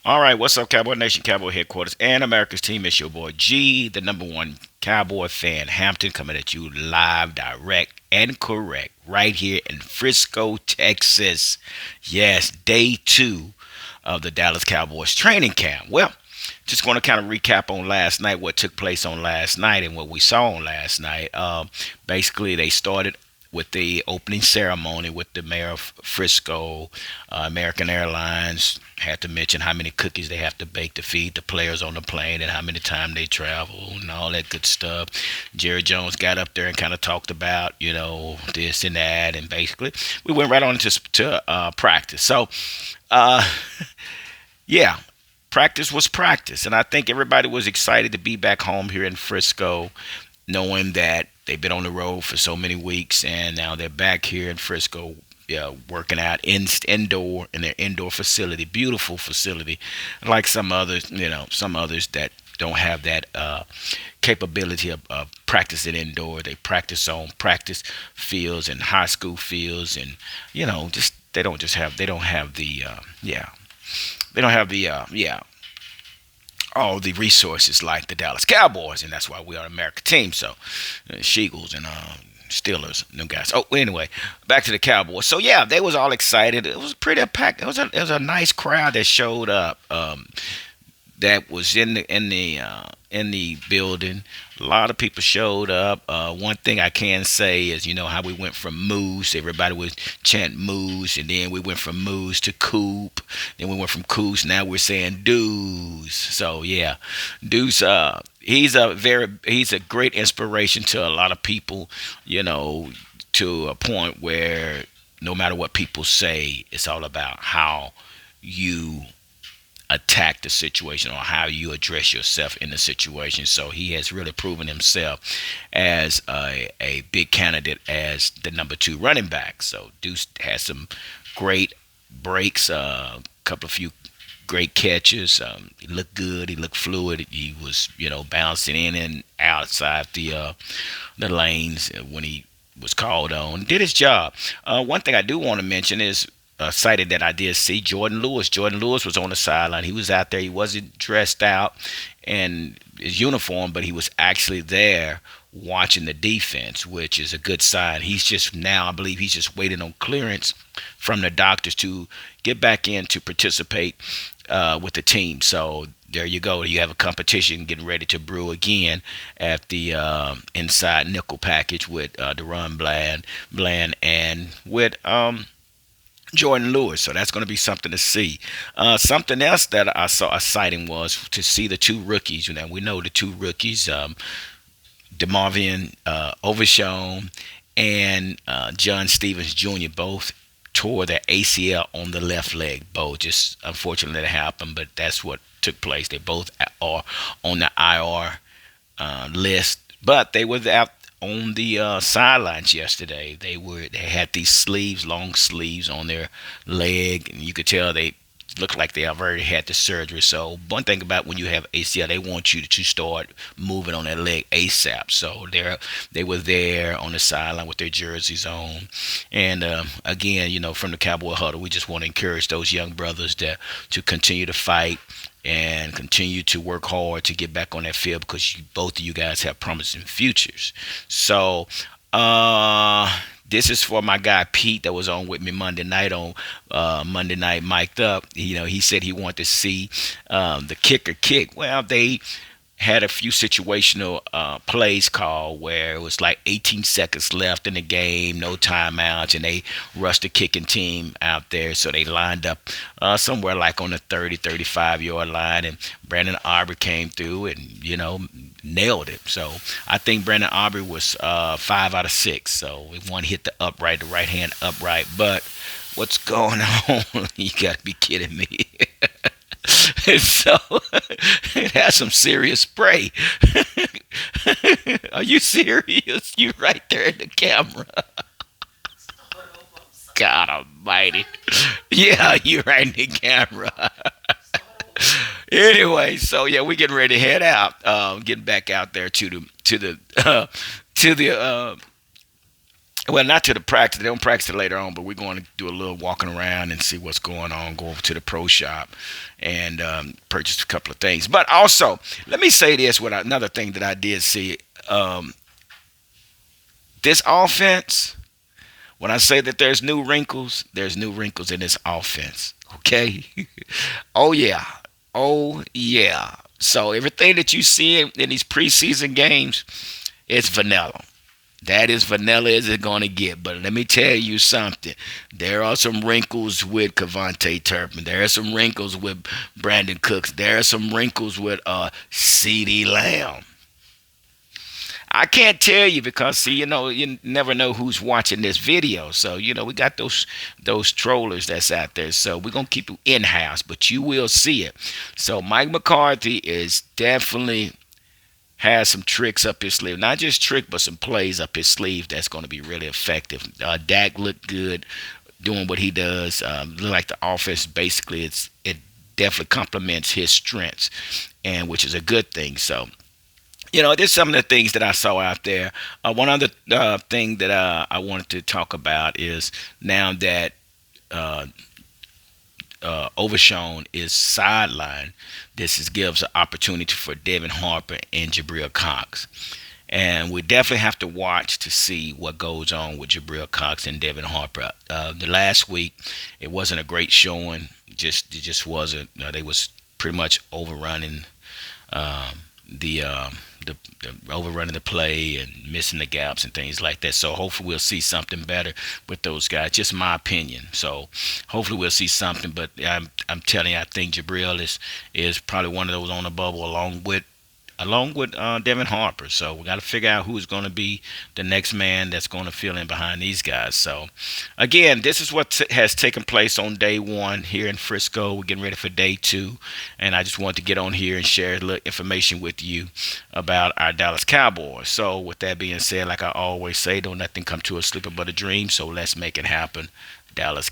All right, what's up, Cowboy Nation, Cowboy Headquarters, and America's team? It's your boy G, the number one Cowboy fan, Hampton, coming at you live, direct, and correct, right here in Frisco, Texas. Yes, day two of the Dallas Cowboys training camp. Well, just going to kind of recap on last night, what took place on last night, and what we saw on last night. Basically, they started with the opening ceremony with the mayor of Frisco. American Airlines had to mention how many cookies they have to bake to feed the players on the plane and how many times they travel and all that good stuff. Jerry Jones got up there and kind of talked about, this and that, and basically we went right on to practice. So, uh, yeah, practice was practice, and I think everybody was excited to be back home here in Frisco, knowing that they've been on the road for so many weeks, and now they're back here in Frisco. Yeah, working out indoor in their indoor facility, beautiful facility, like some others that don't have that capability of practicing indoor. They practice on practice fields and high school fields, and just they don't have the they don't have the all the resources like the Dallas Cowboys, and that's why we are an American team. So, Sheagles and Steelers, them guys. Oh, anyway, back to the Cowboys. So yeah, they was all excited. It was pretty packed. It was a nice crowd that showed up. That was in the building. A lot of people showed up. One thing I can say is, how we went from Moose, everybody was chanting Moose, and then we went from Moose to Coop, then we went from Coos, now we're saying Deuce. So yeah, Deuce. He's a great inspiration to a lot of people. To a point where no matter what people say, it's all about how you attack the situation or how you address yourself in the situation. So he has really proven himself as a big candidate as the number two running back. So Deuce has some great breaks, a couple of few great catches. He looked good. He looked fluid. He was, bouncing in and outside the lanes when he was called on. Did his job. One thing I do want to mention is sighting that I did see Jordan Lewis. Jordan Lewis was on the sideline. He was out there. He wasn't dressed out in his uniform, but he was actually there watching the defense, which is a good sign. He's just now, I believe, he's just waiting on clearance from the doctors to get back in to participate with the team. So there you go. You have a competition getting ready to brew again at the inside nickel package with Deron Bland, and with Jordan Lewis. So that's going to be something to see. Something else that I saw a sighting was to see the two rookies. We know the two rookies, DeMarvion Overshown and John Stevens Jr. both tore their ACL on the left leg. Both just unfortunately it happened, but that's what took place. They both are on the IR list, but they were out on the sidelines yesterday. They had these sleeves, long sleeves on their leg, and you could tell they looked like they have already had the surgery. So one thing about when you have ACL, they want you to start moving on that leg ASAP. So they were there on the sideline with their jerseys on, and again, from the Cowboy Huddle, we just want to encourage those young brothers to continue to fight and continue to work hard to get back on that field because both of you guys have promising futures. So, this is for my guy Pete that was on with me Monday night on Monday Night Mic'd Up. He said he wanted to see the kicker kick. Well, they had a few situational plays called where it was like 18 seconds left in the game, no timeouts, and they rushed the kicking team out there. So they lined up somewhere like on the 30, 35-yard line, and Brandon Aubrey came through and, nailed it. So I think Brandon Aubrey was 5 out of 6. So one hit the right hand upright. But what's going on? You got to be kidding me. So it has some serious spray. Are you serious? You right there in the camera. God almighty. Yeah, you right in the camera. Anyway, so yeah, we getting ready to head out. Getting back out there to the to the Well, not to the practice. They don't practice it later on, but we're going to do a little walking around and see what's going on. Go over to the pro shop and purchase a couple of things. But also, let me say this: with another thing that I did see, um, this offense. When I say that there's new wrinkles in this offense. Okay. Oh yeah. Oh yeah. So everything that you see in these preseason games, it's vanilla. That is vanilla as it's going to get. But let me tell you something. There are some wrinkles with Cavante Turpin. There are some wrinkles with Brandon Cooks. There are some wrinkles with C.D. Lamb. I can't tell you because see, you never know who's watching this video. So we got those trollers that's out there. So we're gonna keep it in house, but you will see it. So Mike McCarthy is definitely has some tricks up his sleeve. Not just trick, but some plays up his sleeve that's going to be really effective. Dak looked good doing what he does. Look like the offense basically it definitely complements his strengths, and which is a good thing. So there's some of the things that I saw out there. One other thing that I wanted to talk about is now that uh, Overshown is sidelined, gives an opportunity for Devin Harper and Jabril Cox. And we definitely have to watch to see what goes on with Jabril Cox and Devin Harper. The last week, it wasn't a great showing. It just wasn't. They was pretty much overrunning um, the overrunning the play and missing the gaps and things like that. So hopefully we'll see something better with those guys. Just my opinion. So hopefully we'll see something. But I'm telling you, I think Jabril is probably one of those on the bubble along with Devin Harper. So we got to figure out who's going to be the next man that's going to fill in behind these guys. So again, this is what has taken place on day one here in Frisco. We're getting ready for day two, and I just wanted to get on here and share a little information with you about our Dallas Cowboys. So with that being said, like I always say, don't nothing come to a sleeper but a dream. So let's make it happen, Dallas.